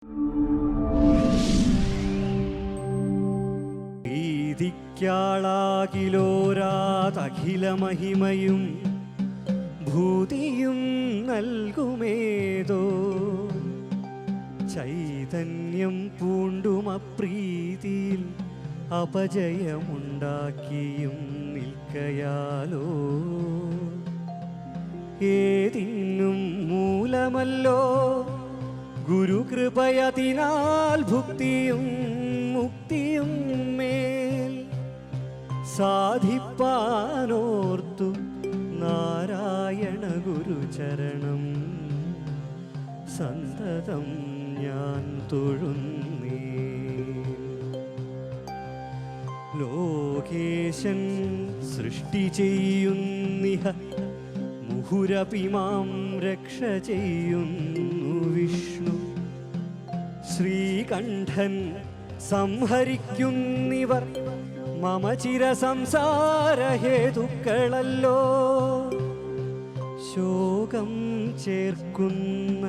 ാളാകിലോരാതഖില മഹിമയും ഭൂതിയും നൽകുമേതോ ചൈതന്യം പൂണ്ടുമപ്രീതിയിൽ അപജയമുണ്ടാക്കിയും നിൽക്കയാലോ ഏതിനും മൂലമല്ലോ ഗുരുകൃപയതിനാൽ ഭുക്തിയും മുക്തിയും മേൽ സാധിപ്പാനോർത്തു നാരായണ ഗുരുചരണം സന്തതം ഞാൻ തൊഴുന്നേ. ലോകേശൻ സൃഷ്ടി ചെയ്യുന്നിഹ മുഹുരപിമാം രക്ഷ ചെയ്യുന്നു വിഷ്ണു. ശ്രീകണ്ഠൻ സംഹരിക്കുന്നിവർ മമ ചിര സംസാരഹേതുക്കളല്ലോ. ശോകം ചേർക്കുന്ന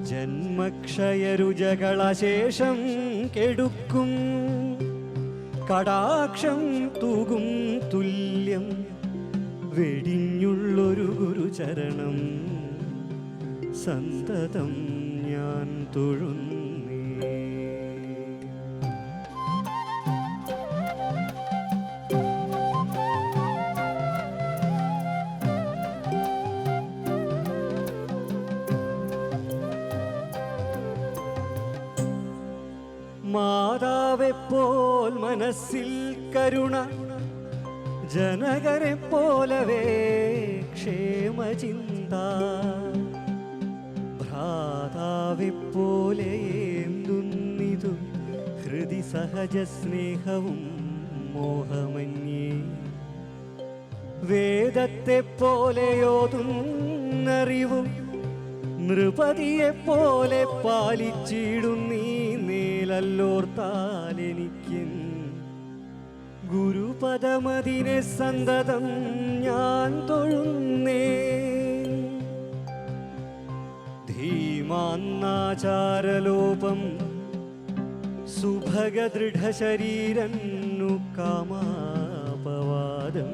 ജന്മക്ഷയരുജകളശേഷം കെടുക്കും കടാക്ഷം തൂകും തുല്യം വെടിഞ്ഞുള്ളൊരു ഗുരുചരണം സന്തതം ഞാൻ തൊഴുന്നേ. മാതാവെപ്പോൽ മനസ്സിൽ കരുണ ജനകരെ പോലവേ ക്ഷേമചിന്ത ഭ്രാതാവെപ്പോലെ എന്തുന്നിതു ഹൃദി സഹജ സ്നേഹവും മോഹമന്യേ. വേദത്തെ പോലെയോതുന്നറിവും നൃപതിയെപ്പോലെ പാലിച്ചിടുന്നീ നേലല്ലോർത്താലെനിക്ക് ഗുരുപദമതിനെ സന്തതം ഞാൻ തൊഴുന്നേ. ധീമാന്നാചാരലോപം സുഭഗദൃഢശരീരന്നു കാമാപവാദം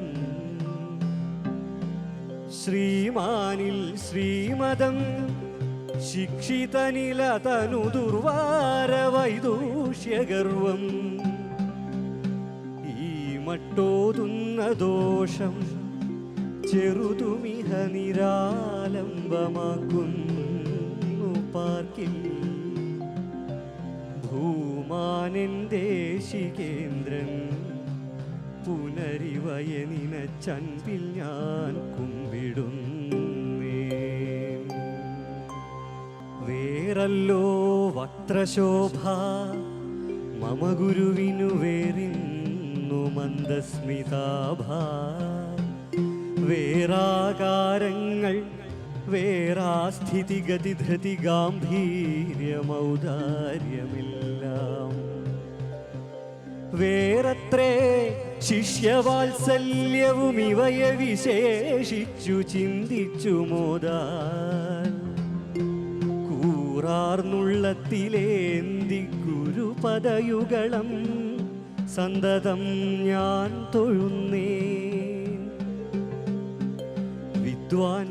ശ്രീമാനിൽ ശ്രീമദം ശിക്ഷിതനിലതനു ദുർവാരവൈദൂഷ്യഗർവം ഈ മട്ടോതുന്ന ദോഷം ചെറുതുമിഹ നിരാലംബമാക്കുന്നു പാർക്കിൽ. ഭൂമാനൻ ദേശികേന്ദ്രൻ പുനരിവയ നിനച്ചൻപിൽ ഞാൻ കുമ്പിടുന്നേ. വേറല്ലോ വക്ത്രശോഭ മമ ഗുരുവിനു വേറിന്നു മന്ദസ്മിതാഭാ. വേറാകാരങ്ങൾ വേറാസ്ഥിതിഗതി ധൃതി ഗാംഭീര്യമൗദാര്യമെല്ലാം വേറത്രേ ശിഷ്യവാത്സല്യവും ഇവയെ വിശേഷിച്ചു ചിന്തിച്ചു മോദാൽ കൂറാർന്നുള്ളത്തിലേന്തി ഗുരുപദയുഗളം സന്തതം ഞാൻ തൊഴുന്നേ. വിദ്വാൻ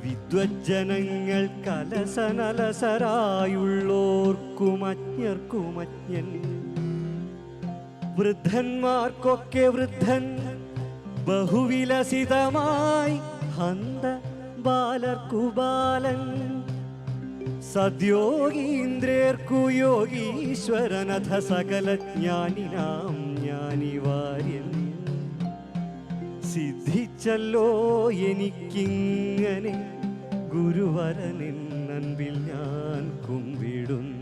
വിദ്വജ്ജനങ്ങൾ കലസനലസരായുള്ളോർക്കുമജ്ഞർക്കുമജ്ഞൻ വൃദ്ധന്മാർക്കൊക്കെ വൃദ്ധൻ ബഹുവിലസിതമായി ഹന്ത ബാലർക്കു ബാലൻ സദ്യോഗീന്ദ്രേർക്കു യോഗീശ്വരനഥ സകല ജ്ഞാനിനാം ജ്ഞാനിവാര്യൻ. സിദ്ധിച്ചല്ലോ എനിക്കിങ്ങനെ ഗുരുവരനിൻ അൻപിൽ ഞാൻ കുമ്പിടുന്നു.